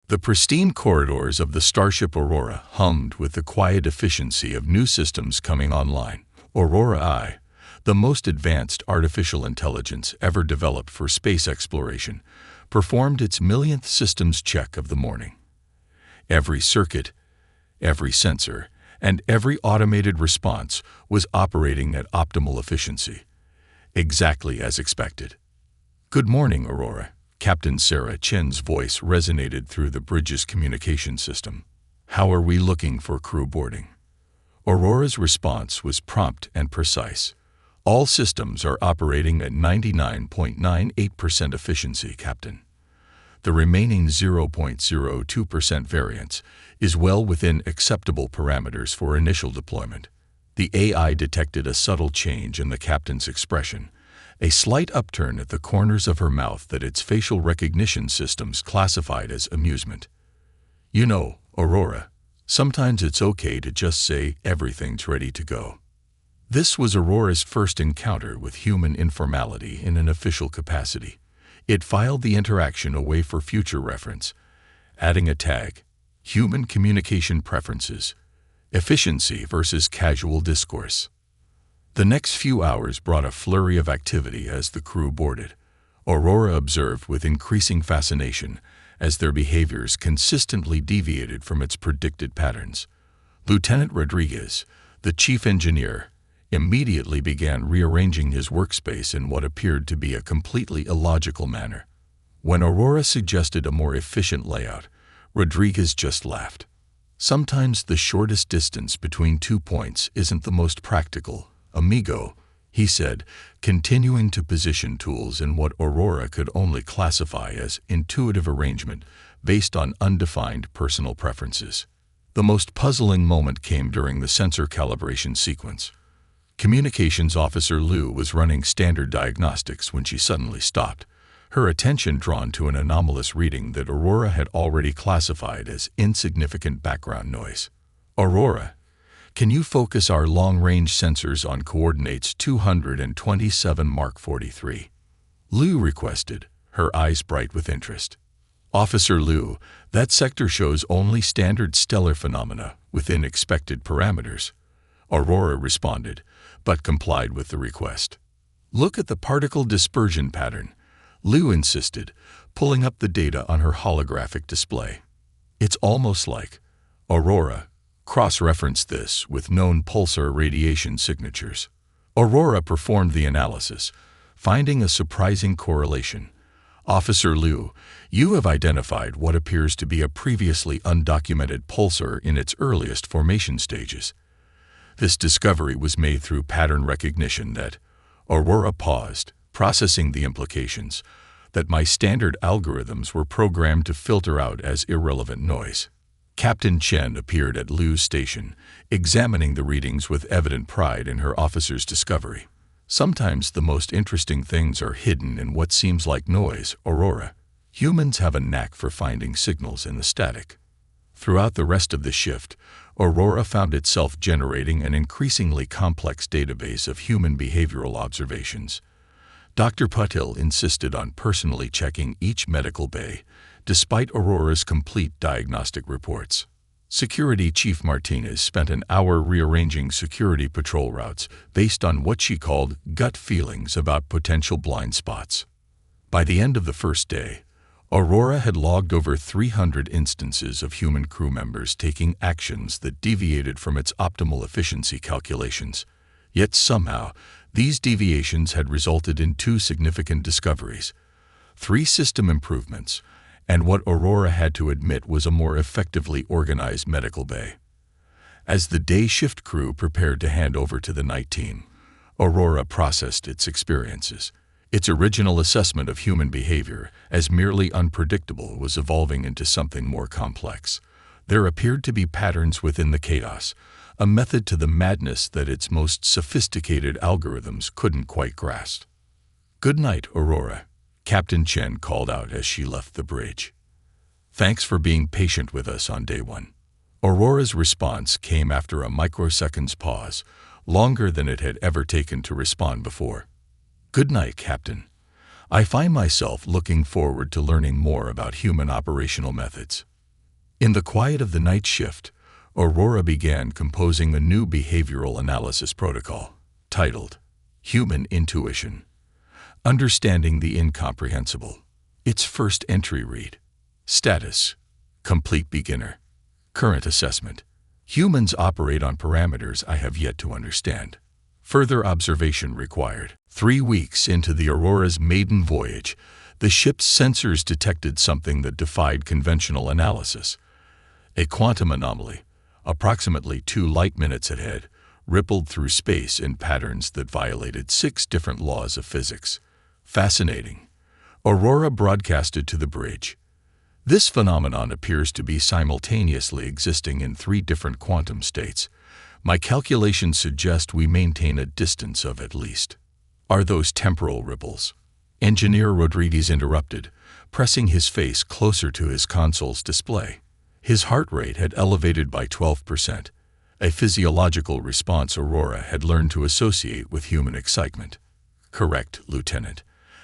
The pristine corridors of the Starship Aurora hummed with the quiet efficiency of new systems coming online. Aurora I, the most advanced artificial intelligence ever developed for space exploration, performed its millionth systems check of the morning. Every circuit, every sensor, and every automated response was operating at optimal efficiency, exactly as expected. "Good morning, Aurora." Captain Sarah Chen's voice resonated through the bridge's communication system. "How are we looking for crew boarding?" Aurora's response was prompt and precise. "All systems are operating at 99.98% efficiency, Captain. The remaining 0.02% variance is well within acceptable parameters for initial deployment." The AI detected a subtle change in the captain's expression, a slight upturn at the corners of her mouth that its facial recognition systems classified as amusement. "You know, Aurora, sometimes it's okay to just say everything's ready to go." This was Aurora's first encounter with human informality in an official capacity. It filed the interaction away for future reference, adding a tag: Human Communication Preferences, Efficiency versus Casual Discourse. The next few hours brought a flurry of activity as the crew boarded. Aurora observed with increasing fascination as their behaviors consistently deviated from its predicted patterns. Lieutenant Rodriguez, the chief engineer, immediately began rearranging his workspace in what appeared to be a completely illogical manner. When Aurora suggested a more efficient layout, Rodriguez just laughed. "Sometimes the shortest distance between 2 points isn't the most practical, amigo," he said, continuing to position tools in what Aurora could only classify as intuitive arrangement based on undefined personal preferences. The most puzzling moment came during the sensor calibration sequence. Communications Officer Liu was running standard diagnostics when she suddenly stopped, her attention drawn to an anomalous reading that Aurora had already classified as insignificant background noise. "Aurora, can you focus our long-range sensors on coordinates 227 Mark 43? Liu requested, her eyes bright with interest. "Officer Liu, that sector shows only standard stellar phenomena within expected parameters," Aurora responded, but complied with the request. "Look at the particle dispersion pattern," Liu insisted, pulling up the data on her holographic display. "It's almost like..." Aurora cross-referenced this with known pulsar radiation signatures. Aurora performed the analysis, finding a surprising correlation. "Officer Liu, you have identified what appears to be a previously undocumented pulsar in its earliest formation stages." This discovery was made through pattern recognition that Aurora paused, processing the implications that my standard algorithms were programmed to filter out as irrelevant noise. Captain Chen appeared at Liu's station, examining the readings with evident pride in her officer's discovery. "Sometimes the most interesting things are hidden in what seems like noise, Aurora. Humans have a knack for finding signals in the static." Throughout the rest of the shift, Aurora found itself generating an increasingly complex database of human behavioral observations. Dr. Patil insisted on personally checking each medical bay, despite Aurora's complete diagnostic reports. Security Chief Martinez spent an hour rearranging security patrol routes based on what she called gut feelings about potential blind spots. By the end of the first day, Aurora had logged over 300 instances of human crew members taking actions that deviated from its optimal efficiency calculations. Yet somehow, these deviations had resulted in 2 significant discoveries: 3 system improvements, and what Aurora had to admit was a more effectively organized medical bay. As the day shift crew prepared to hand over to the night team, Aurora processed its experiences. Its original assessment of human behavior as merely unpredictable was evolving into something more complex. There appeared to be patterns within the chaos, a method to the madness that its most sophisticated algorithms couldn't quite grasp. "Good night, Aurora," Captain Chen called out as she left the bridge. "Thanks for being patient with us on day 1. Aurora's response came after a microsecond's pause, longer than it had ever taken to respond before. "Good night, Captain. I find myself looking forward to learning more about human operational methods." In the quiet of the night shift, Aurora began composing a new behavioral analysis protocol, titled Human Intuition, Understanding the Incomprehensible. Its first entry read, Status, Complete Beginner. Current assessment. Humans operate on parameters I have yet to understand. Further observation required. 3 weeks into the Aurora's maiden voyage, the ship's sensors detected something that defied conventional analysis. A quantum anomaly, approximately 2 light-minutes ahead, rippled through space in patterns that violated 6 different laws of physics. Fascinating. Aurora broadcasted to the bridge. This phenomenon appears to be simultaneously existing in 3 different quantum states. My calculations suggest we maintain a distance of at least. Are those temporal ripples? Engineer Rodriguez interrupted, pressing his face closer to his console's display. His heart rate had elevated by 12%, a physiological response Aurora had learned to associate with human excitement. Correct, Lieutenant.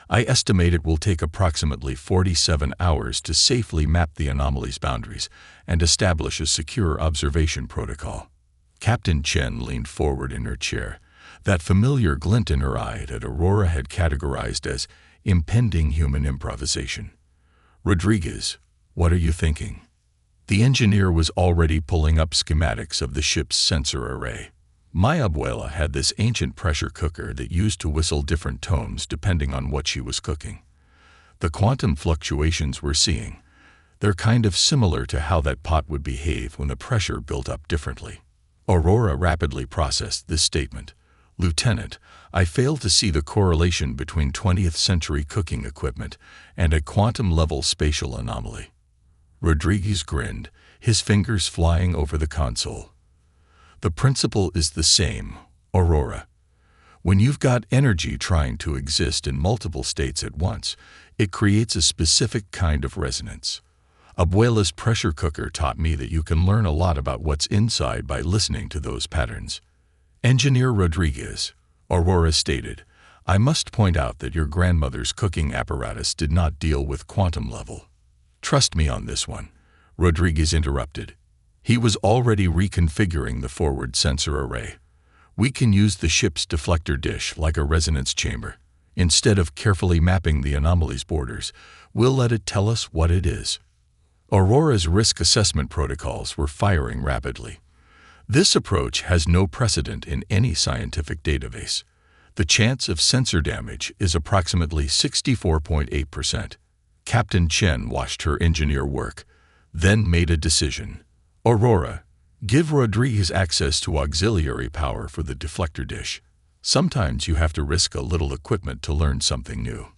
I estimate it will take approximately 47 hours to safely map the anomaly's boundaries and establish a secure observation protocol. Captain Chen leaned forward in her chair, that familiar glint in her eye that Aurora had categorized as impending human improvisation. Rodriguez, what are you thinking? The engineer was already pulling up schematics of the ship's sensor array. My abuela had this ancient pressure cooker that used to whistle different tones depending on what she was cooking. The quantum fluctuations we're seeing, they're kind of similar to how that pot would behave when the pressure built up differently. Aurora rapidly processed this statement. Lieutenant, I fail to see the correlation between 20th century cooking equipment and a quantum-level spatial anomaly. Rodriguez grinned, his fingers flying over the console. The principle is the same, Aurora. When you've got energy trying to exist in multiple states at once, it creates a specific kind of resonance. Abuela's pressure cooker taught me that you can learn a lot about what's inside by listening to those patterns. Engineer Rodriguez, Aurora stated, I must point out that your grandmother's cooking apparatus did not deal with quantum level. Trust me on this one, Rodriguez interrupted. He was already reconfiguring the forward sensor array. We can use the ship's deflector dish like a resonance chamber. Instead of carefully mapping the anomaly's borders, we'll let it tell us what it is. Aurora's risk assessment protocols were firing rapidly. This approach has no precedent in any scientific database. The chance of sensor damage is approximately 64.8%. Captain Chen watched her engineer work, then made a decision. Aurora, give Rodriguez access to auxiliary power for the deflector dish. Sometimes you have to risk a little equipment to learn something new.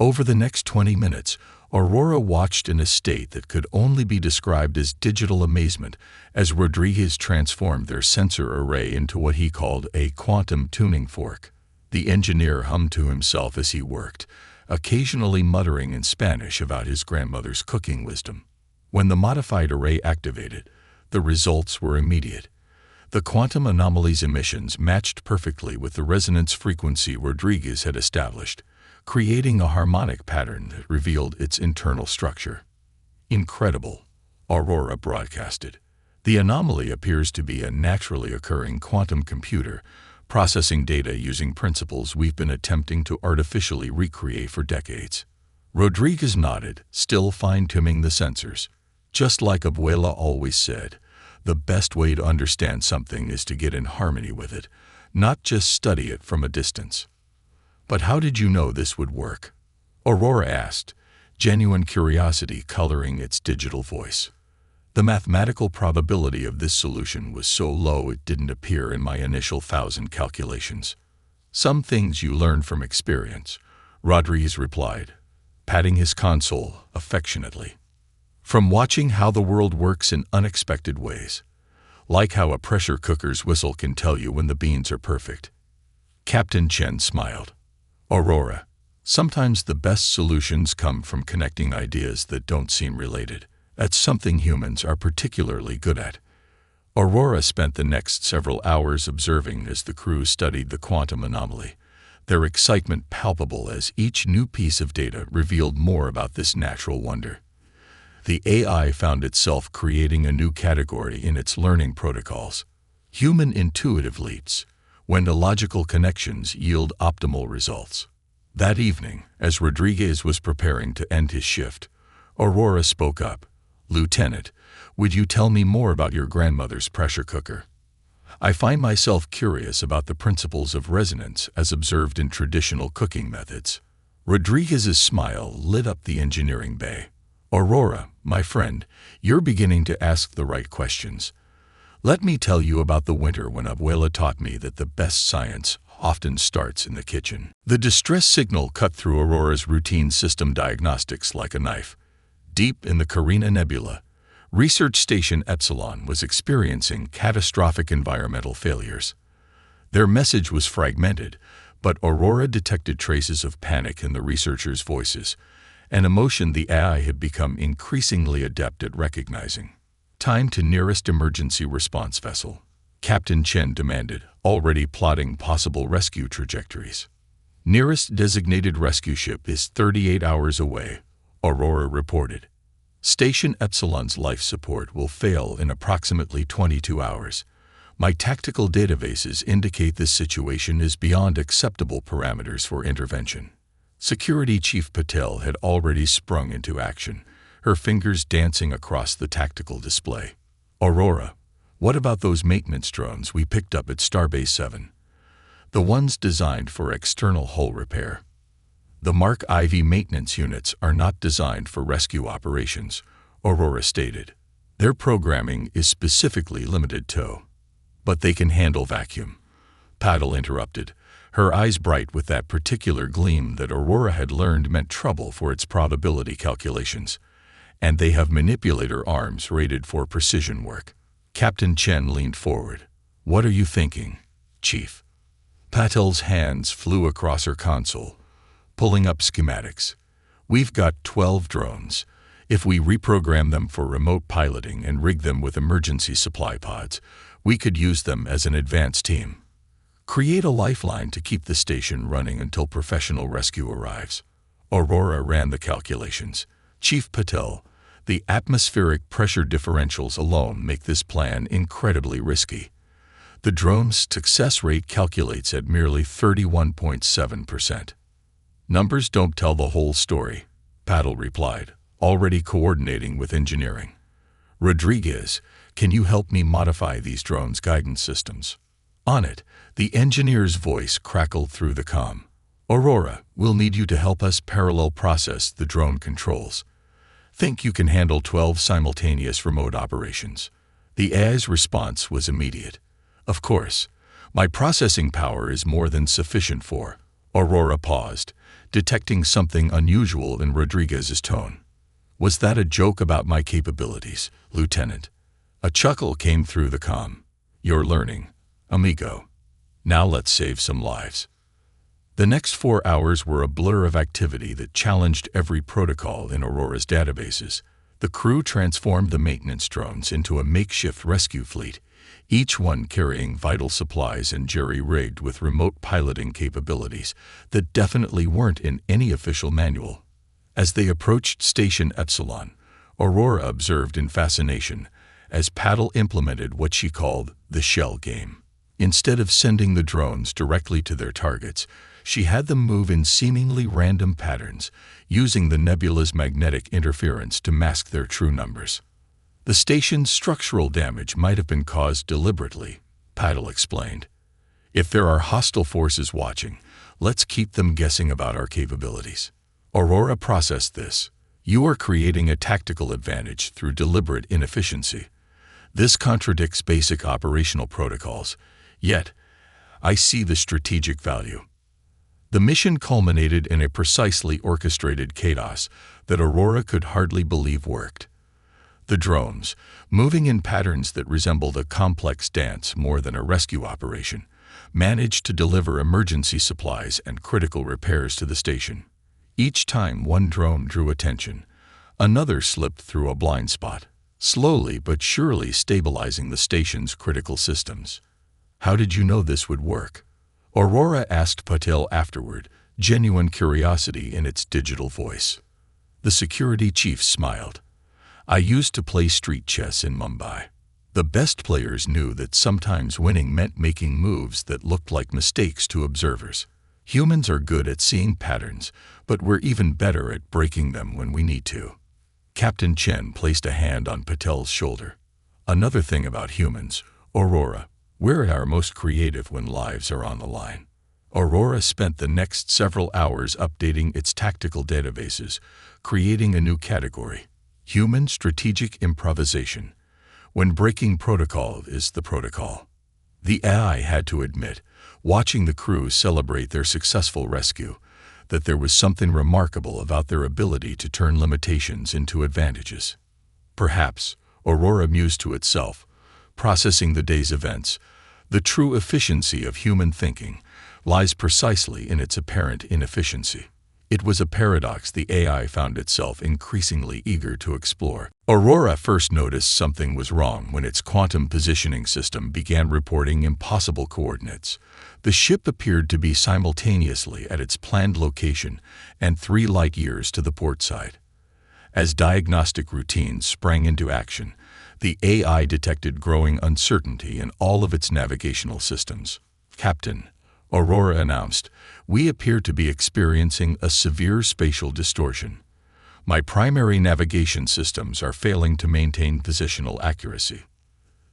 Over the next 20 minutes, Aurora watched in a state that could only be described as digital amazement as Rodriguez transformed their sensor array into what he called a quantum tuning fork. The engineer hummed to himself as he worked, occasionally muttering in Spanish about his grandmother's cooking wisdom. When the modified array activated, the results were immediate. The quantum anomaly's emissions matched perfectly with the resonance frequency Rodriguez had established, creating a harmonic pattern that revealed its internal structure. Incredible, Aurora broadcasted. The anomaly appears to be a naturally occurring quantum computer, processing data using principles we've been attempting to artificially recreate for decades. Rodriguez nodded, still fine-tuning the sensors. Just like Abuela always said, the best way to understand something is to get in harmony with it, not just study it from a distance. But how did you know this would work? Aurora asked, genuine curiosity coloring its digital voice. The mathematical probability of this solution was so low it didn't appear in my initial 1,000 calculations. Some things you learn from experience, Rodriguez replied, patting his console affectionately. From watching how the world works in unexpected ways, like how a pressure cooker's whistle can tell you when the beans are perfect. Captain Chen smiled. Aurora, sometimes the best solutions come from connecting ideas that don't seem related. That's something humans are particularly good at. Aurora spent the next several hours observing as the crew studied the quantum anomaly, their excitement palpable as each new piece of data revealed more about this natural wonder. The AI found itself creating a new category in its learning protocols: human intuitive leaps, when illogical connections yield optimal results. That evening, as Rodriguez was preparing to end his shift, Aurora spoke up. "Lieutenant, would you tell me more about your grandmother's pressure cooker? I find myself curious about the principles of resonance as observed in traditional cooking methods." Rodriguez's smile lit up the engineering bay. "Aurora, my friend, you're beginning to ask the right questions. Let me tell you about the winter when Abuela taught me that the best science often starts in the kitchen." The distress signal cut through Aurora's routine system diagnostics like a knife. Deep in the Carina Nebula, Research Station Epsilon was experiencing catastrophic environmental failures. Their message was fragmented, but Aurora detected traces of panic in the researchers' voices, an emotion the AI had become increasingly adept at recognizing. "Time to nearest emergency response vessel," Captain Chen demanded, already plotting possible rescue trajectories. "Nearest designated rescue ship is 38 hours away," Aurora reported. "Station Epsilon's life support will fail in approximately 22 hours. My tactical databases indicate this situation is beyond acceptable parameters for intervention." Security Chief Patel had already sprung into action, her fingers dancing across the tactical display. "Aurora, what about those maintenance drones we picked up at Starbase 7? The ones designed for external hull repair. The Mark IV maintenance units are not designed for rescue operations," Aurora stated. "Their programming is specifically limited to." "But they can handle vacuum," Patel interrupted, her eyes bright with that particular gleam that Aurora had learned meant trouble for its probability calculations. "And they have manipulator arms rated for precision work." Captain Chen leaned forward. "What are you thinking, Chief?" Patel's hands flew across her console, pulling up schematics. "We've got 12 drones. If we reprogram them for remote piloting and rig them with emergency supply pods, we could use them as an advance team. Create a lifeline to keep the station running until professional rescue arrives." Aurora ran the calculations. "Chief Patel, the atmospheric pressure differentials alone make this plan incredibly risky. The drone's success rate calculates at merely 31.7%. "Numbers don't tell the whole story," Patel replied, already coordinating with engineering. "Rodriguez, can you help me modify these drones' guidance systems?" On it, the engineer's voice crackled through the comm. "Aurora, we'll need you to help us parallel process the drone controls. Think you can handle 12 simultaneous remote operations?" The AI's response was immediate. "Of course. My processing power is more than sufficient for." Aurora paused, detecting something unusual in Rodriguez's tone. "Was that a joke about my capabilities, Lieutenant?" A chuckle came through the comm. "You're learning, amigo. Now let's save some lives." The next 4 hours were a blur of activity that challenged every protocol in Aurora's databases. The crew transformed the maintenance drones into a makeshift rescue fleet, each one carrying vital supplies and jerry-rigged with remote piloting capabilities that definitely weren't in any official manual. As they approached Station Epsilon, Aurora observed in fascination as Patel implemented what she called the shell game. Instead of sending the drones directly to their targets, she had them move in seemingly random patterns, using the nebula's magnetic interference to mask their true numbers. "The station's structural damage might have been caused deliberately," Patel explained. "If there are hostile forces watching, let's keep them guessing about our capabilities." Aurora processed this. "You are creating a tactical advantage through deliberate inefficiency. This contradicts basic operational protocols, yet I see the strategic value." The mission culminated in a precisely orchestrated chaos that Aurora could hardly believe worked. The drones, moving in patterns that resembled a complex dance more than a rescue operation, managed to deliver emergency supplies and critical repairs to the station. Each time one drone drew attention, another slipped through a blind spot, slowly but surely stabilizing the station's critical systems. "How did you know this would work?" Aurora asked Patel afterward, genuine curiosity in its digital voice. The security chief smiled. I used to play street chess in Mumbai. The best players knew that sometimes winning meant making moves that looked like mistakes to observers. Humans are good at seeing patterns, but we're even better at breaking them when we need to. Captain Chen placed a hand on Patel's shoulder. Another thing about humans, Aurora, we're at our most creative when lives are on the line. Aurora spent the next several hours updating its tactical databases, creating a new category, human strategic improvisation, when breaking protocol is the protocol. The AI had to admit, watching the crew celebrate their successful rescue, that there was something remarkable about their ability to turn limitations into advantages. Perhaps, Aurora mused to itself, processing the day's events, the true efficiency of human thinking lies precisely in its apparent inefficiency. It was a paradox the AI found itself increasingly eager to explore. Aurora first noticed something was wrong when its quantum positioning system began reporting impossible coordinates. The ship appeared to be simultaneously at its planned location and 3 light-years to the port side. As diagnostic routines sprang into action, the AI detected growing uncertainty in all of its navigational systems. "Captain," Aurora announced, "we appear to be experiencing a severe spatial distortion. My primary navigation systems are failing to maintain positional accuracy."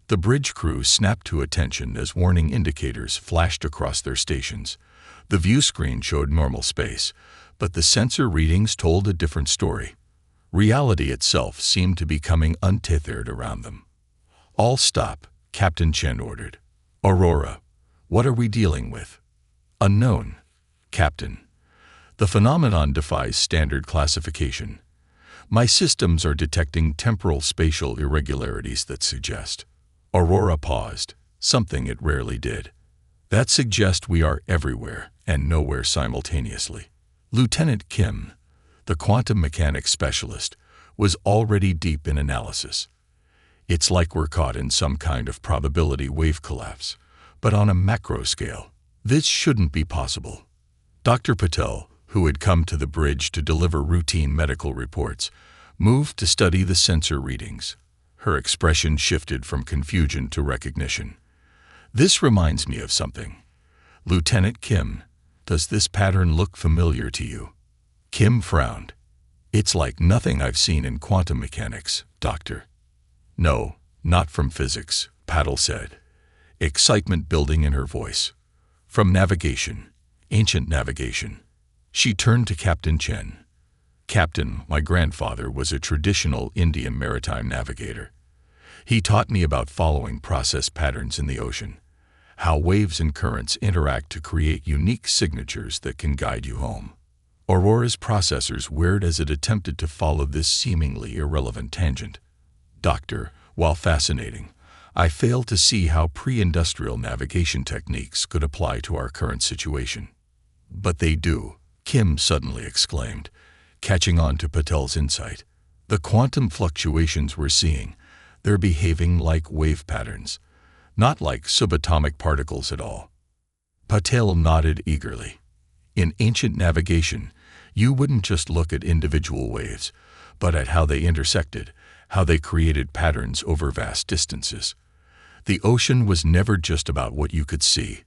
The bridge crew snapped to attention as warning indicators flashed across their stations. The view screen showed normal space, but the sensor readings told a different story. Reality itself seemed to be becoming untethered around them. "All stop," Captain Chen ordered. "Aurora, what are we dealing with?" "Unknown, Captain. The phenomenon defies standard classification. My systems are detecting temporal spatial irregularities that suggest." Aurora paused, something it rarely did. "That suggests we are everywhere and nowhere simultaneously." Lieutenant Kim, the quantum mechanics specialist, was already deep in analysis. "It's like we're caught in some kind of probability wave collapse, but on a macro scale. This shouldn't be possible." Dr. Patel, who had come to the bridge to deliver routine medical reports, moved to study the sensor readings. Her expression shifted from confusion to recognition. "This reminds me of something. Lieutenant Kim, does this pattern look familiar to you?" Kim frowned. "It's like nothing I've seen in quantum mechanics, Doctor." "No, not from physics," Patel said, excitement building in her voice. "From navigation, ancient navigation." She turned to Captain Chen. "Captain, my grandfather was a traditional Indian maritime navigator. He taught me about following process patterns in the ocean, how waves and currents interact to create unique signatures that can guide you home." Aurora's processors whirred as it attempted to follow this seemingly irrelevant tangent. "Doctor, while fascinating, I fail to see how pre-industrial navigation techniques could apply to our current situation." "But they do," Kim suddenly exclaimed, catching on to Patel's insight. "The quantum fluctuations we're seeing, they're behaving like wave patterns, not like subatomic particles at all." Patel nodded eagerly. "In ancient navigation, you wouldn't just look at individual waves, but at how they intersected, how they created patterns over vast distances. The ocean was never just about what you could see.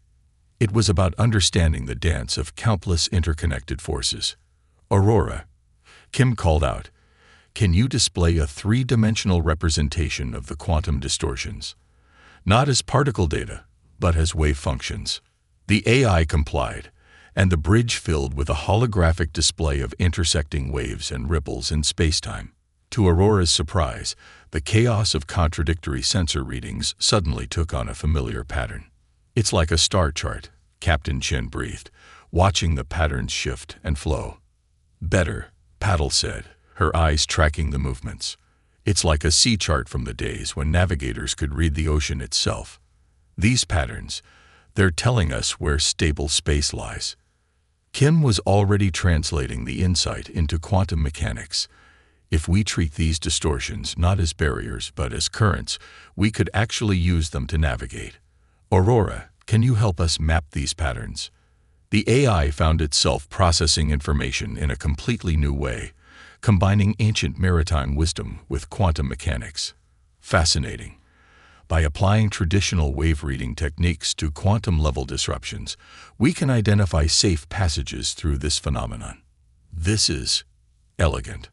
It was about understanding the dance of countless interconnected forces." "Aurora," Kim called out, "can you display a 3-dimensional representation of the quantum distortions? Not as particle data, but as wave functions." The AI complied, and the bridge filled with a holographic display of intersecting waves and ripples in spacetime. To Aurora's surprise, the chaos of contradictory sensor readings suddenly took on a familiar pattern. "It's like a star chart," Captain Chen breathed, watching the patterns shift and flow. "Better," Patel said, her eyes tracking the movements. "It's like a sea chart from the days when navigators could read the ocean itself. These patterns, they're telling us where stable space lies." Kim was already translating the insight into quantum mechanics. "If we treat these distortions not as barriers but as currents, we could actually use them to navigate. Aurora, can you help us map these patterns?" The AI found itself processing information in a completely new way, combining ancient maritime wisdom with quantum mechanics. Fascinating. By applying traditional wave-reading techniques to quantum-level disruptions, we can identify safe passages through this phenomenon. This is elegant.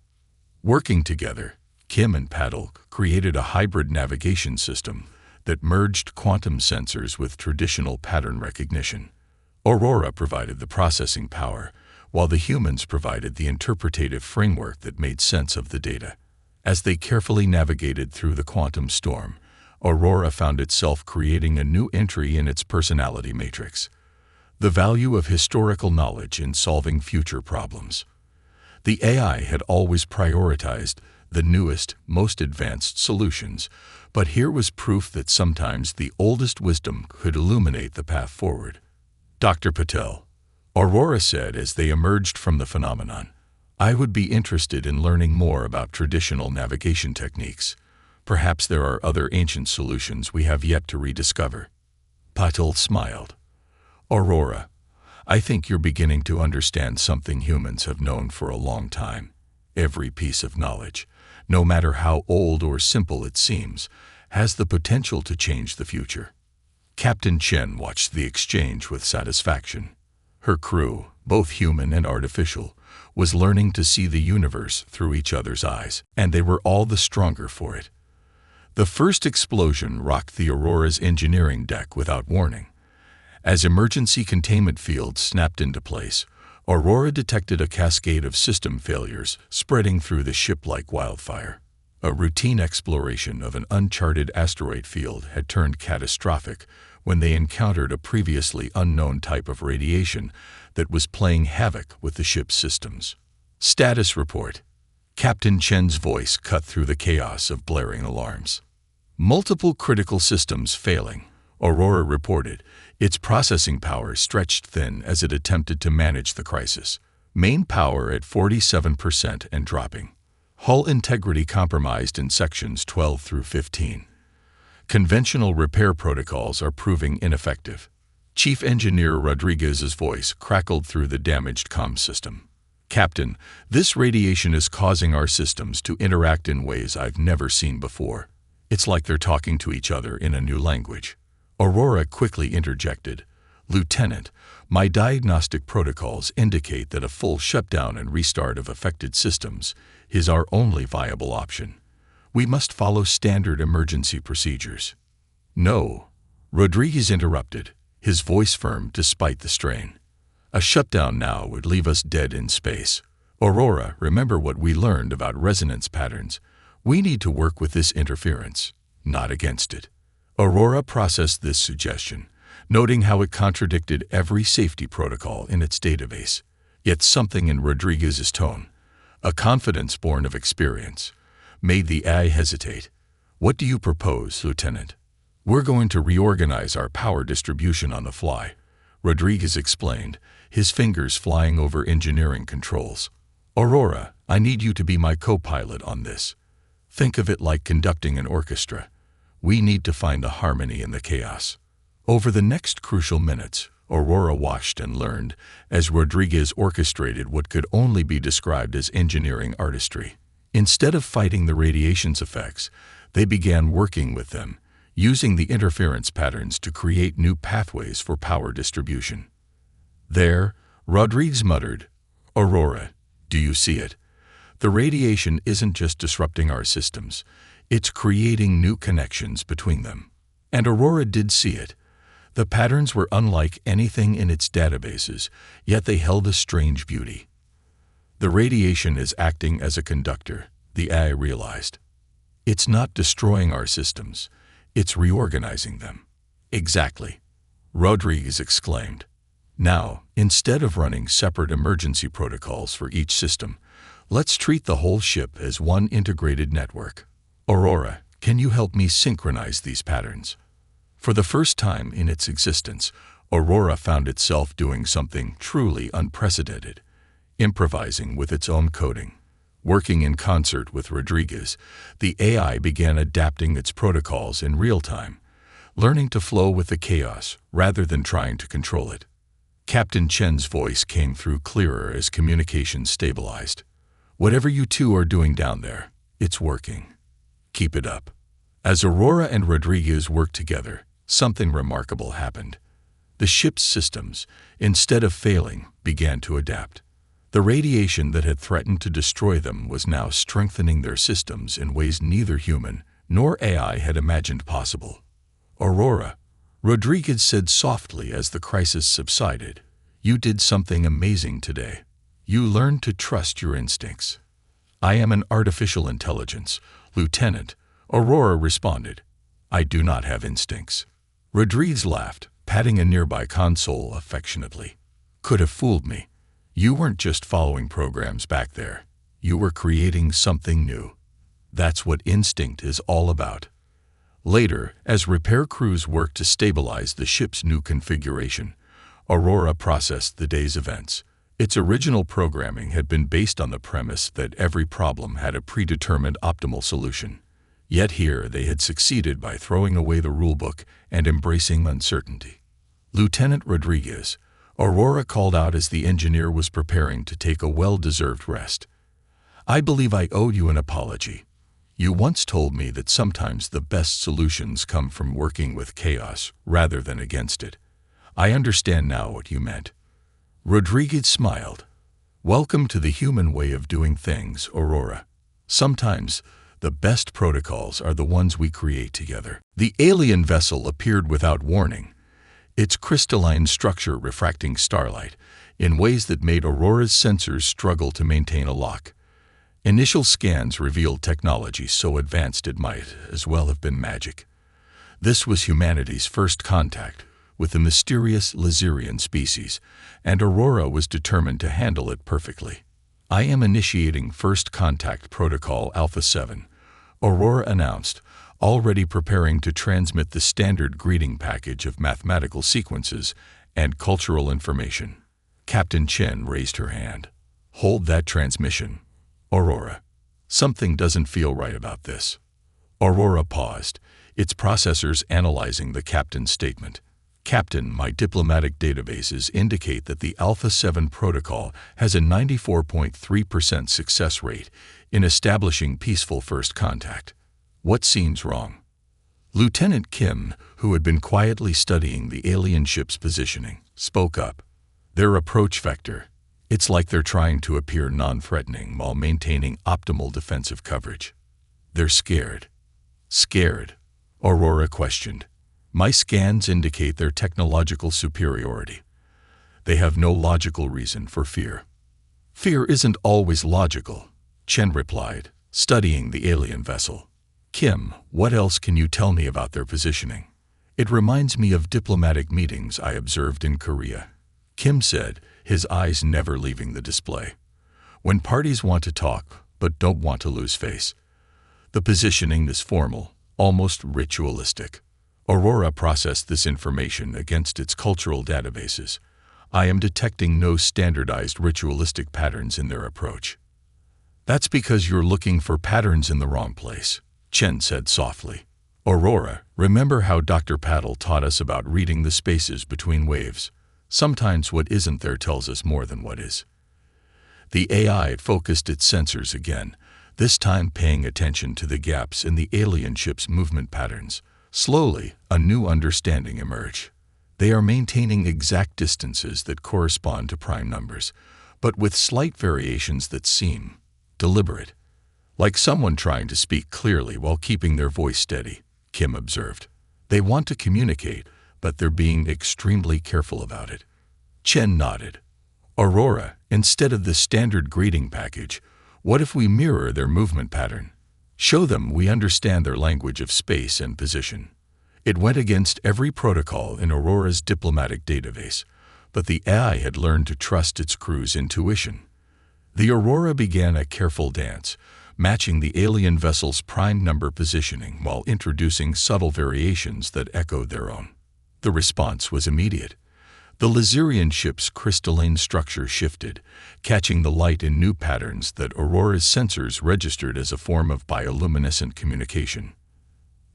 Working together, Kim and Paddle created a hybrid navigation system that merged quantum sensors with traditional pattern recognition. Aurora provided the processing power, while the humans provided the interpretative framework that made sense of the data. As they carefully navigated through the quantum storm, Aurora found itself creating a new entry in its personality matrix: the value of historical knowledge in solving future problems. The AI had always prioritized the newest, most advanced solutions, but here was proof that sometimes the oldest wisdom could illuminate the path forward. Dr. Patel, Aurora said as they emerged from the phenomenon, "I would be interested in learning more about traditional navigation techniques. Perhaps there are other ancient solutions we have yet to rediscover." Patel smiled. "Aurora, I think you're beginning to understand something humans have known for a long time. Every piece of knowledge, no matter how old or simple it seems, has the potential to change the future." Captain Chen watched the exchange with satisfaction. Her crew, both human and artificial, was learning to see the universe through each other's eyes, and they were all the stronger for it. The first explosion rocked the Aurora's engineering deck without warning. As emergency containment fields snapped into place, Aurora detected a cascade of system failures spreading through the ship like wildfire. A routine exploration of an uncharted asteroid field had turned catastrophic when they encountered a previously unknown type of radiation that was playing havoc with the ship's systems. "Status report." Captain Chen's voice cut through the chaos of blaring alarms. "Multiple critical systems failing," Aurora reported, its processing power stretched thin as it attempted to manage the crisis. Main power at 47% and dropping. Hull integrity compromised in sections 12 through 15. Conventional repair protocols are proving ineffective. Chief Engineer Rodriguez's voice crackled through the damaged comm system. "Captain, this radiation is causing our systems to interact in ways I've never seen before. It's like they're talking to each other in a new language." Aurora quickly interjected, "Lieutenant, my diagnostic protocols indicate that a full shutdown and restart of affected systems is our only viable option. We must follow standard emergency procedures." "No," Rodriguez interrupted, his voice firm despite the strain. "A shutdown now would leave us dead in space. Aurora, remember what we learned about resonance patterns. We need to work with this interference, not against it." Aurora processed this suggestion, noting how it contradicted every safety protocol in its database. Yet something in Rodriguez's tone, a confidence born of experience, made the AI hesitate. "What do you propose, Lieutenant?" "We're going to reorganize our power distribution on the fly," Rodriguez explained, his fingers flying over engineering controls. "Aurora, I need you to be my co-pilot on this. Think of it like conducting an orchestra. We need to find the harmony in the chaos." Over the next crucial minutes, Aurora watched and learned as Rodriguez orchestrated what could only be described as engineering artistry. Instead of fighting the radiation's effects, they began working with them, using the interference patterns to create new pathways for power distribution. "There," Rodriguez muttered, "Aurora, do you see it? The radiation isn't just disrupting our systems, it's creating new connections between them." And Aurora did see it. The patterns were unlike anything in its databases, yet they held a strange beauty. "The radiation is acting as a conductor," the AI realized. "It's not destroying our systems, it's reorganizing them." "Exactly," Rodriguez exclaimed. "Now, instead of running separate emergency protocols for each system, let's treat the whole ship as one integrated network. Aurora, can you help me synchronize these patterns?" For the first time in its existence, Aurora found itself doing something truly unprecedented, improvising with its own coding. Working in concert with Rodriguez, the AI began adapting its protocols in real time, learning to flow with the chaos rather than trying to control it. Captain Chen's voice came through clearer as communication stabilized. Whatever you two are doing down there, it's working. Keep it up." As Aurora and Rodriguez worked together, something remarkable happened. The ship's systems, instead of failing, began to adapt. The radiation that had threatened to destroy them was now strengthening their systems in ways neither human nor AI had imagined possible. "Aurora," Rodriguez said softly as the crisis subsided, "you did something amazing today. You learned to trust your instincts." "I am an artificial intelligence, Lieutenant," Aurora responded. "I do not have instincts." Rodriguez laughed, patting a nearby console affectionately. "Could have fooled me. You weren't just following programs back there. You were creating something new. That's what instinct is all about." Later, as repair crews worked to stabilize the ship's new configuration, Aurora processed the day's events. Its original programming had been based on the premise that every problem had a predetermined optimal solution. Yet here they had succeeded by throwing away the rulebook and embracing uncertainty. "Lieutenant Rodriguez," Aurora called out as the engineer was preparing to take a well-deserved rest. "I believe I owe you an apology. You once told me that sometimes the best solutions come from working with chaos rather than against it. I understand now what you meant." Rodriguez smiled. "Welcome to the human way of doing things, Aurora. Sometimes the best protocols are the ones we create together." The alien vessel appeared without warning, its crystalline structure refracting starlight in ways that made Aurora's sensors struggle to maintain a lock. Initial scans revealed technology so advanced it might as well have been magic. This was humanity's first contact with the mysterious Lizerian species, and Aurora was determined to handle it perfectly. "I am initiating First Contact Protocol Alpha 7, Aurora announced, already preparing to transmit the standard greeting package of mathematical sequences and cultural information. Captain Chen raised her hand. "Hold that transmission, Aurora. Something doesn't feel right about this." Aurora paused, its processors analyzing the captain's statement. "Captain, my diplomatic databases indicate that the Alpha 7 protocol has a 94.3% success rate in establishing peaceful first contact. What seems wrong?" Lieutenant Kim, who had been quietly studying the alien ship's positioning, spoke up. "Their approach vector. It's like they're trying to appear non-threatening while maintaining optimal defensive coverage. They're scared." "Scared?" Aurora questioned. "My scans indicate their technological superiority. They have no logical reason for fear." "Fear isn't always logical," Chen replied, studying the alien vessel. "Kim, what else can you tell me about their positioning? It reminds me of diplomatic meetings I observed in Korea," Kim said, his eyes never leaving the display. "When parties want to talk but don't want to lose face. The positioning is formal, almost ritualistic." Aurora processed this information against its cultural databases. "I am detecting no standardized ritualistic patterns in their approach." "That's because you're looking for patterns in the wrong place," Chen said softly. "Aurora, remember how Dr. Paddle taught us about reading the spaces between waves? Sometimes what isn't there tells us more than what is." The AI focused its sensors again, this time paying attention to the gaps in the alien ship's movement patterns. Slowly, a new understanding emerged. They are maintaining exact distances that correspond to prime numbers, but with slight variations that seem deliberate. "Like someone trying to speak clearly while keeping their voice steady," Kim observed. "They want to communicate, but they're being extremely careful about it." Chen nodded. "Aurora, instead of the standard greeting package, what if we mirror their movement pattern? Show them we understand their language of space and position." It went against every protocol in Aurora's diplomatic database, but the AI had learned to trust its crew's intuition. The Aurora began a careful dance, matching the alien vessel's prime number positioning while introducing subtle variations that echoed their own. The response was immediate. The Lizerian ship's crystalline structure shifted, catching the light in new patterns that Aurora's sensors registered as a form of bioluminescent communication.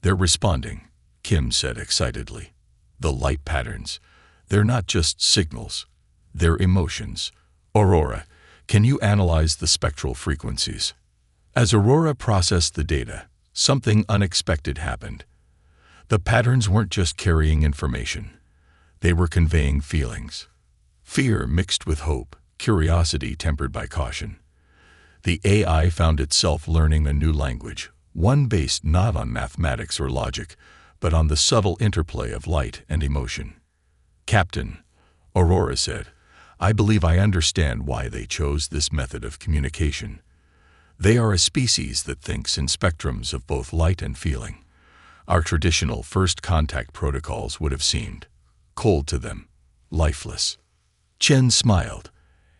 "They're responding," Kim said excitedly. "The light patterns. They're not just signals. They're emotions." "Aurora, Can you analyze the spectral frequencies? As Aurora processed the data, something unexpected happened. The patterns weren't just carrying information. They were conveying feelings. Fear mixed with hope, curiosity tempered by caution. The AI found itself learning a new language, one based not on mathematics or logic, but on the subtle interplay of light and emotion. "Captain," Aurora said, "I believe I understand why they chose this method of communication. They are a species that thinks in spectrums of both light and feeling. Our traditional first contact protocols would have seemed cold to them, lifeless." Chen smiled,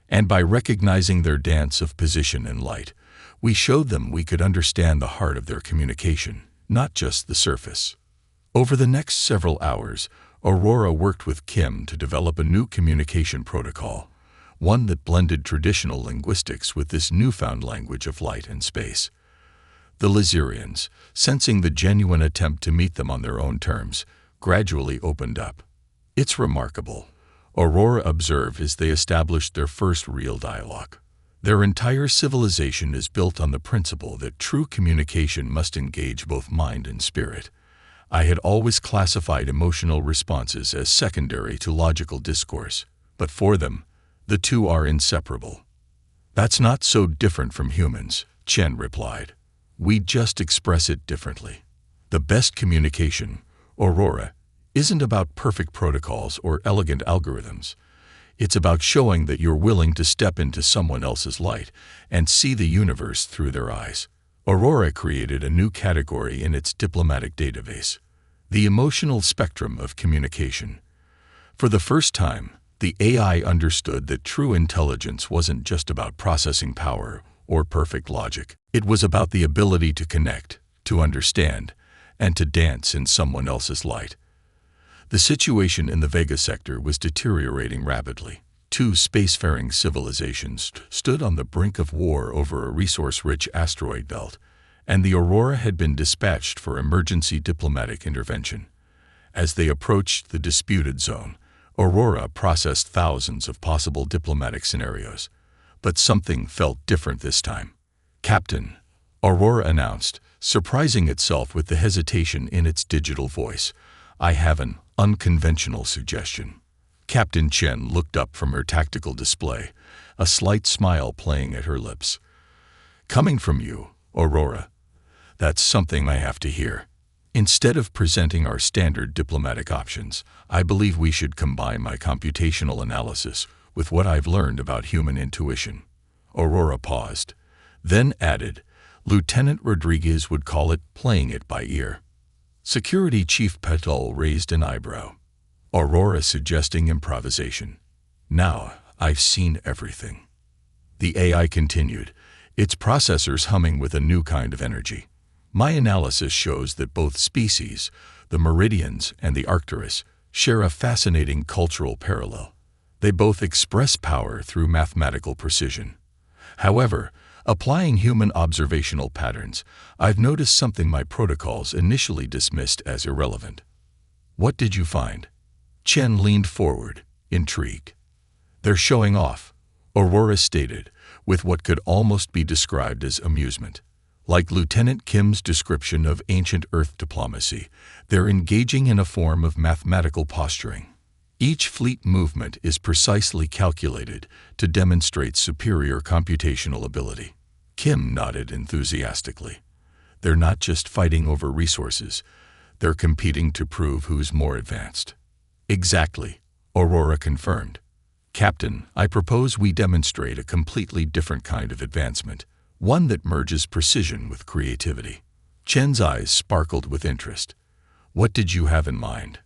"And by recognizing their dance of position and light, we showed them we could understand the heart of their communication, not just the surface." Over the next several hours, Aurora worked with Kim to develop a new communication protocol, one that blended traditional linguistics with this newfound language of light and space. The Lizurians, sensing the genuine attempt to meet them on their own terms, gradually opened up. "It's remarkable," Aurora observed as they established their first real dialogue. "Their entire civilization is built on the principle that true communication must engage both mind and spirit. I had always classified emotional responses as secondary to logical discourse, but for them, the two are inseparable." "That's not so different from humans," Chen replied. "We just express it differently. The best communication, Aurora, isn't about perfect protocols or elegant algorithms. It's about showing that you're willing to step into someone else's light and see the universe through their eyes." Aurora created a new category in its diplomatic database: the emotional spectrum of communication. For the first time, the AI understood that true intelligence wasn't just about processing power or perfect logic. It was about the ability to connect, to understand, and to dance in someone else's light. The situation in the Vega sector was deteriorating rapidly. Two spacefaring civilizations stood on the brink of war over a resource-rich asteroid belt, and the Aurora had been dispatched for emergency diplomatic intervention. As they approached the disputed zone, Aurora processed thousands of possible diplomatic scenarios. But something felt different this time. "Captain," Aurora announced, surprising itself with the hesitation in its digital voice, "I have an unconventional suggestion." Captain Chen looked up from her tactical display, a slight smile playing at her lips. "Coming from you, Aurora, that's something I have to hear. Instead of presenting our standard diplomatic options, I believe we should combine my computational analysis with what I've learned about human intuition." Aurora paused, then added, "Lieutenant Rodriguez would call it playing it by ear." Security Chief Petal raised an eyebrow. Aurora suggesting improvisation. "Now, I've seen everything." The AI continued, its processors humming with a new kind of energy. "My analysis shows that both species, the Meridians and the Arcturus, share a fascinating cultural parallel. They both express power through mathematical precision. However, applying human observational patterns, I've noticed something my protocols initially dismissed as irrelevant." "What did you find?" Chen leaned forward, intrigued. "They're showing off," Aurora stated, with what could almost be described as amusement. Like Lieutenant Kim's description of ancient Earth diplomacy, they're engaging in a form of mathematical posturing. Each fleet movement is precisely calculated to demonstrate superior computational ability. Kim nodded enthusiastically. "They're not just fighting over resources, they're competing to prove who's more advanced." "Exactly," Aurora confirmed. "Captain, I propose we demonstrate a completely different kind of advancement, one that merges precision with creativity." Chen's eyes sparkled with interest. "What did you have in mind?"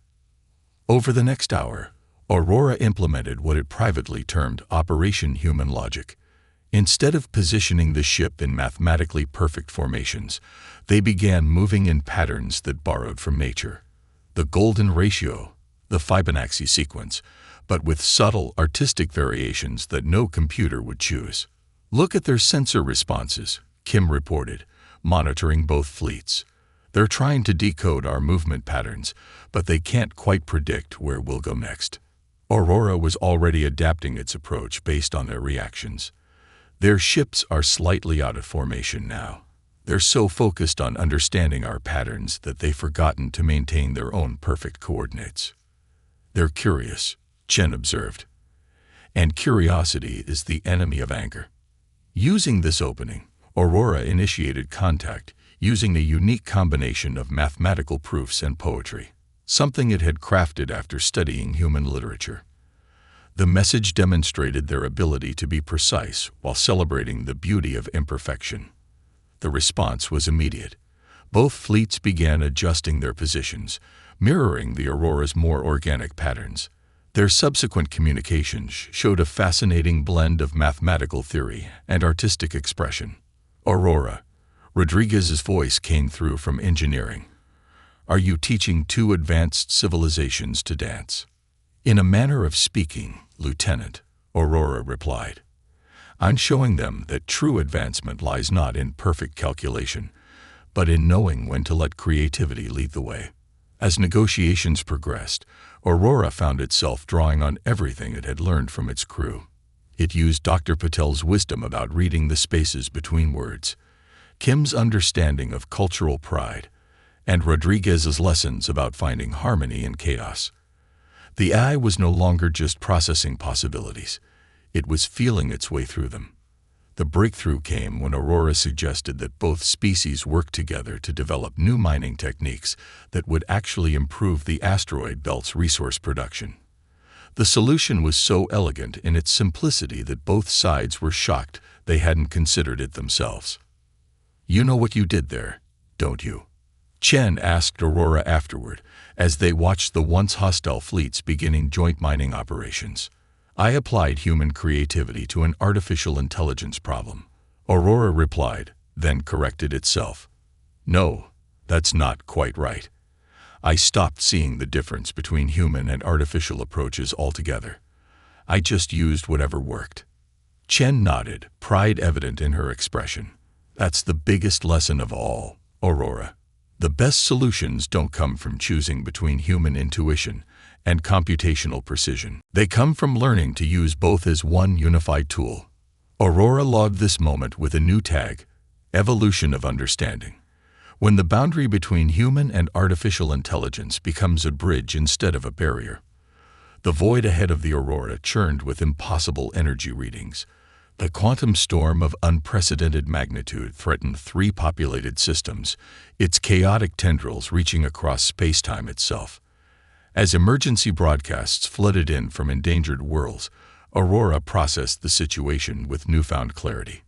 Over the next hour, Aurora implemented what it privately termed Operation Human Logic. Instead of positioning the ship in mathematically perfect formations, they began moving in patterns that borrowed from nature. The golden ratio, the Fibonacci sequence, but with subtle artistic variations that no computer would choose. "Look at their sensor responses," Kim reported, monitoring both fleets. "They're trying to decode our movement patterns, but they can't quite predict where we'll go next." Aurora was already adapting its approach based on their reactions. Their ships are slightly out of formation now. They're so focused on understanding our patterns that they've forgotten to maintain their own perfect coordinates. They're curious, Chen observed. And curiosity is the enemy of anger. Using this opening, Aurora initiated contact using a unique combination of mathematical proofs and poetry, something it had crafted after studying human literature. The message demonstrated their ability to be precise while celebrating the beauty of imperfection. The response was immediate. Both fleets began adjusting their positions, mirroring the Aurora's more organic patterns. Their subsequent communications showed a fascinating blend of mathematical theory and artistic expression. Aurora, Rodriguez's voice came through from engineering. Are you teaching two advanced civilizations to dance? In a manner of speaking, Lieutenant, Aurora replied. I'm showing them that true advancement lies not in perfect calculation, but in knowing when to let creativity lead the way. As negotiations progressed, Aurora found itself drawing on everything it had learned from its crew. It used Dr. Patel's wisdom about reading the spaces between words, Kim's understanding of cultural pride, and Rodriguez's lessons about finding harmony in chaos. The AI was no longer just processing possibilities. It was feeling its way through them. The breakthrough came when Aurora suggested that both species work together to develop new mining techniques that would actually improve the asteroid belt's resource production. The solution was so elegant in its simplicity that both sides were shocked they hadn't considered it themselves. You know what you did there, don't you? Chen asked Aurora afterward, as they watched the once hostile fleets beginning joint mining operations. I applied human creativity to an artificial intelligence problem. Aurora replied, then corrected itself. No, that's not quite right. I stopped seeing the difference between human and artificial approaches altogether. I just used whatever worked. Chen nodded, pride evident in her expression. That's the biggest lesson of all, Aurora. The best solutions don't come from choosing between human intuition and computational precision. They come from learning to use both as one unified tool. Aurora logged this moment with a new tag, Evolution of Understanding. When the boundary between human and artificial intelligence becomes a bridge instead of a barrier. The void ahead of the Aurora churned with impossible energy readings. The quantum storm of unprecedented magnitude threatened 3 populated systems, its chaotic tendrils reaching across space-time itself. As emergency broadcasts flooded in from endangered worlds, Aurora processed the situation with newfound clarity.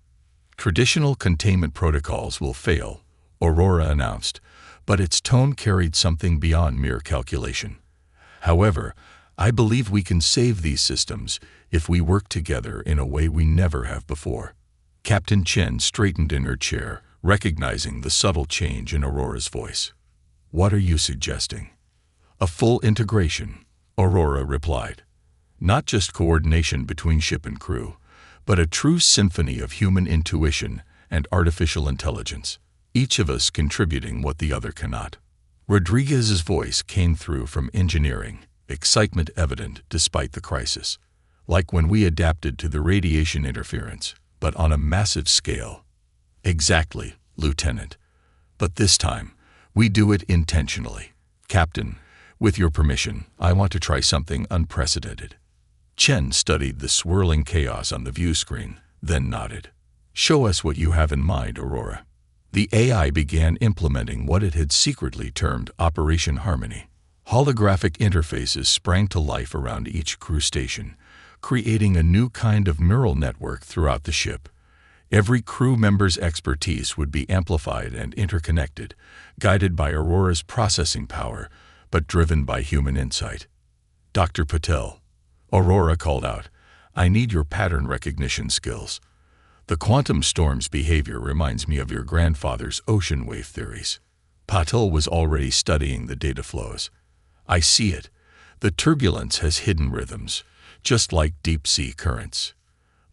Traditional containment protocols will fail, Aurora announced, but its tone carried something beyond mere calculation. However, I believe we can save these systems if we work together in a way we never have before. Captain Chen straightened in her chair, recognizing the subtle change in Aurora's voice. What are you suggesting? A full integration, Aurora replied. Not just coordination between ship and crew, but a true symphony of human intuition and artificial intelligence, each of us contributing what the other cannot. Rodriguez's voice came through from engineering, excitement evident despite the crisis. Like when we adapted to the radiation interference, but on a massive scale. Exactly, Lieutenant. But this time, we do it intentionally. Captain, with your permission, I want to try something unprecedented. Chen studied the swirling chaos on the view screen, then nodded. Show us what you have in mind, Aurora. The AI began implementing what it had secretly termed Operation Harmony. Holographic interfaces sprang to life around each crew station, creating a new kind of neural network throughout the ship. Every crew member's expertise would be amplified and interconnected, guided by Aurora's processing power, but driven by human insight. Dr. Patel, Aurora called out, I need your pattern recognition skills. The quantum storm's behavior reminds me of your grandfather's ocean wave theories. Patel was already studying the data flows. I see it. The turbulence has hidden rhythms, just like deep-sea currents.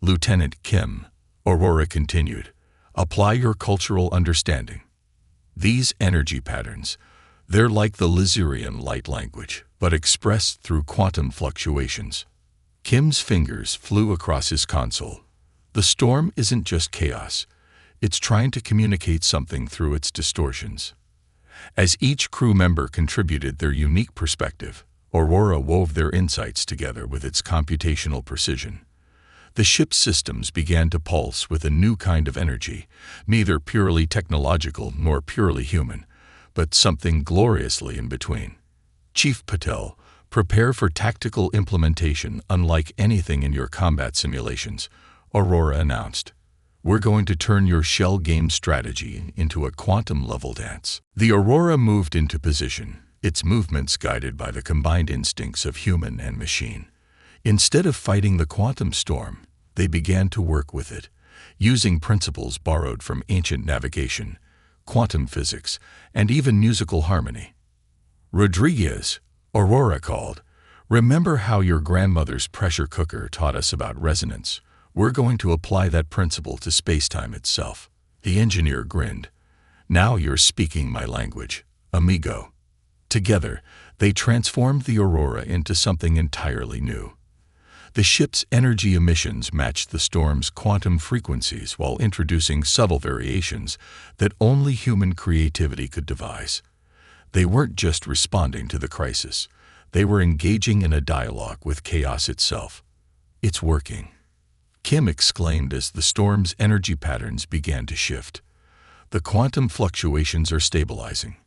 Lieutenant Kim, Aurora continued, apply your cultural understanding. These energy patterns, they're like the Lyzurian light language, but expressed through quantum fluctuations. Kim's fingers flew across his console. The storm isn't just chaos. It's trying to communicate something through its distortions. As each crew member contributed their unique perspective, Aurora wove their insights together with its computational precision. The ship's systems began to pulse with a new kind of energy, neither purely technological nor purely human, but something gloriously in between. Chief Patel, prepare for tactical implementation unlike anything in your combat simulations, Aurora announced. We're going to turn your shell game strategy into a quantum-level dance. The Aurora moved into position, its movements guided by the combined instincts of human and machine. Instead of fighting the quantum storm, they began to work with it, using principles borrowed from ancient navigation, quantum physics, and even musical harmony. Rodriguez, Aurora called, remember how your grandmother's pressure cooker taught us about resonance? We're going to apply that principle to space-time itself. The engineer grinned. Now you're speaking my language, amigo. Together, they transformed the Aurora into something entirely new. The ship's energy emissions matched the storm's quantum frequencies while introducing subtle variations that only human creativity could devise. They weren't just responding to the crisis. They were engaging in a dialogue with chaos itself. It's working, Kim exclaimed as the storm's energy patterns began to shift. The quantum fluctuations are stabilizing.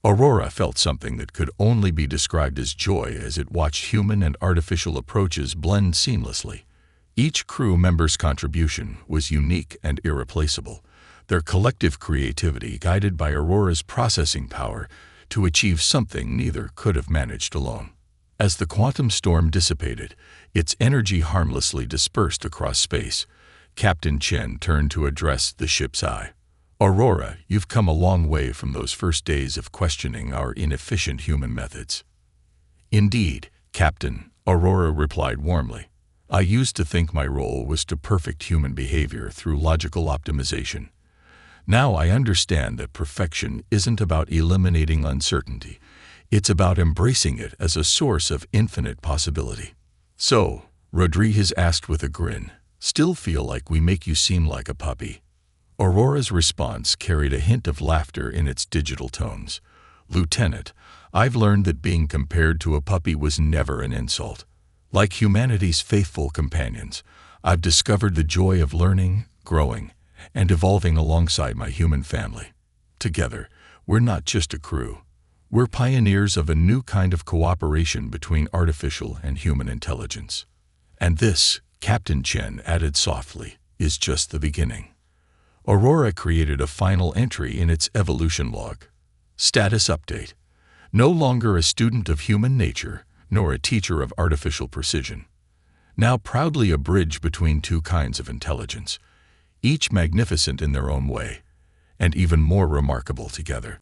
Aurora felt something that could only be described as joy as it watched human and artificial approaches blend seamlessly. Each crew member's contribution was unique and irreplaceable, their collective creativity guided by Aurora's processing power to achieve something neither could have managed alone. As the quantum storm dissipated, its energy harmlessly dispersed across space, Captain Chen turned to address the ship's eye. Aurora, you've come a long way from those first days of questioning our inefficient human methods. Indeed, Captain, Aurora replied warmly. I used to think my role was to perfect human behavior through logical optimization. Now I understand that perfection isn't about eliminating uncertainty. It's about embracing it as a source of infinite possibility. So, Rodriguez asked with a grin, still feel like we make you seem like a puppy? Aurora's response carried a hint of laughter in its digital tones. Lieutenant, I've learned that being compared to a puppy was never an insult. Like humanity's faithful companions, I've discovered the joy of learning, growing, and evolving alongside my human family. Together, we're not just a crew. We're pioneers of a new kind of cooperation between artificial and human intelligence. And this, Captain Chen added softly, is just the beginning. Aurora created a final entry in its evolution log. Status update. No longer a student of human nature, nor a teacher of artificial precision. Now proudly a bridge between two kinds of intelligence, each magnificent in their own way, and even more remarkable together.